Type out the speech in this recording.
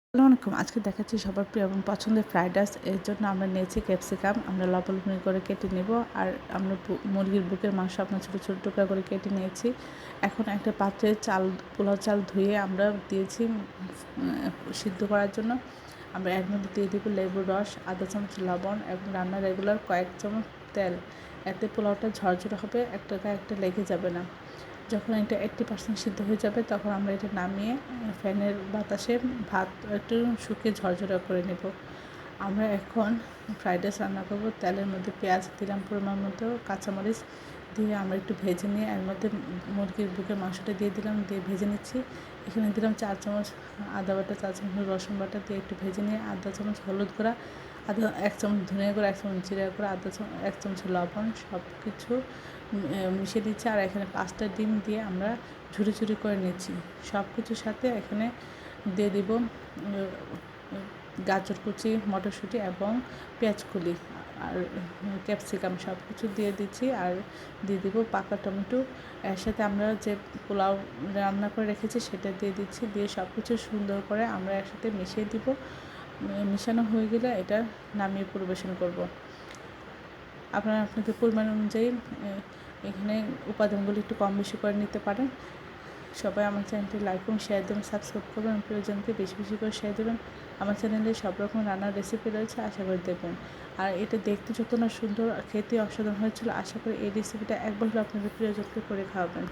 আসসালামু আলাইকুম। আজকে দেখাচ্ছি সবার প্রিয় এবং পছন্দের ফ্রাইড রাইস। এর জন্য আমরা নিয়েছি ক্যাপসিকাম। আমরা লবণ করে কেটে নেব। আর আমরা মুরগির বুকের মাংস আপনার ছোটো, ছোটো টুকরা করে কেটে নিয়েছি। এখন একটা পাত্রে পোলাও চাল ধুয়ে আমরা দিয়েছি সিদ্ধ করার জন্য। আমরা এর মধ্যে দিয়ে দিব লেবুর রস, আধা চামচ লবণ এবং রান্নার রেগুলার কয়েক চামচ তেল। এতে পোলাওটা ঝরঝরে হবে, একটা গায়ে একটা লেগে যাবে না। যখন এটা 80% সিদ্ধ হয়ে যাবে তখন আমরা এটা নামিয়ে ফ্যানের বাতাসে ভাত একটু শুকিয়ে ঝরঝরা করে নেব। আমরা এখন ফ্রাইড রাইস রান্না করব। তেলের মধ্যে পেঁয়াজ দিলাম পরিমাণ মতো, কাঁচামরিচ দিয়ে আমরা একটু ভেজে নিয়ে এর মধ্যে মুরগির বুকের মাংসটা দিয়ে দিলাম, দিয়ে ভেজে নিচ্ছি। এখানে দিলাম 4 চামচ আদা বাটা, 4 চামচ রসুন বাটা দিয়ে একটু ভেজে নিয়ে আধা চামচ হলুদ গুঁড়া, 1 চামচ ধনিয়া গুঁড়া, 1 চামচ জিরা গুঁড়া, 1 চামচ লবণ সব কিছু মিশিয়ে দিচ্ছি। আর এখানে 5টা ডিম দিয়ে আমরা ঝুরি ঝুরি করে নিচ্ছি। সব কিছুর সাথে এখানে দিয়ে দিব গাজর কুচি, মটরশুঁটি এবং পেঁয়াজ কুলি আর ক্যাপসিকাম সব কিছু দিয়ে দিচ্ছি। আর দিয়ে দিব পাকা টমেটো। এর সাথে আমরা যে পোলাও রান্না করে রেখেছি সেটা দিয়ে দিচ্ছি। দিয়ে সব কিছু সুন্দর করে আমরা একসাথে মিশিয়ে দিব। মিশানো হয়ে গেলে এটা নামিয়ে পরিবেশন করব। আপনারা আপনাদের পরিমাণ অনুযায়ী এখানে উপাদানগুলো একটু কম বেশি করে নিতে পারেন। সবাই আমার চ্যানেলটি লাইক এবং শেয়ার দেবেন, সাবস্ক্রাইব করবেন, প্রিয়জনকে বেশি বেশি করে শেয়ার দেবেন। আমার চ্যানেলে সব রকম রান্নার রেসিপি রয়েছে, আশা করি দেখবেন। আর এটা দেখতে যত না সুন্দর, খেতে অসাধারণ হয়েছিল। আশা করি এই রেসিপিটা একবার হলেও আপনাদের প্রিয়জনকে করে খাওয়াবেন।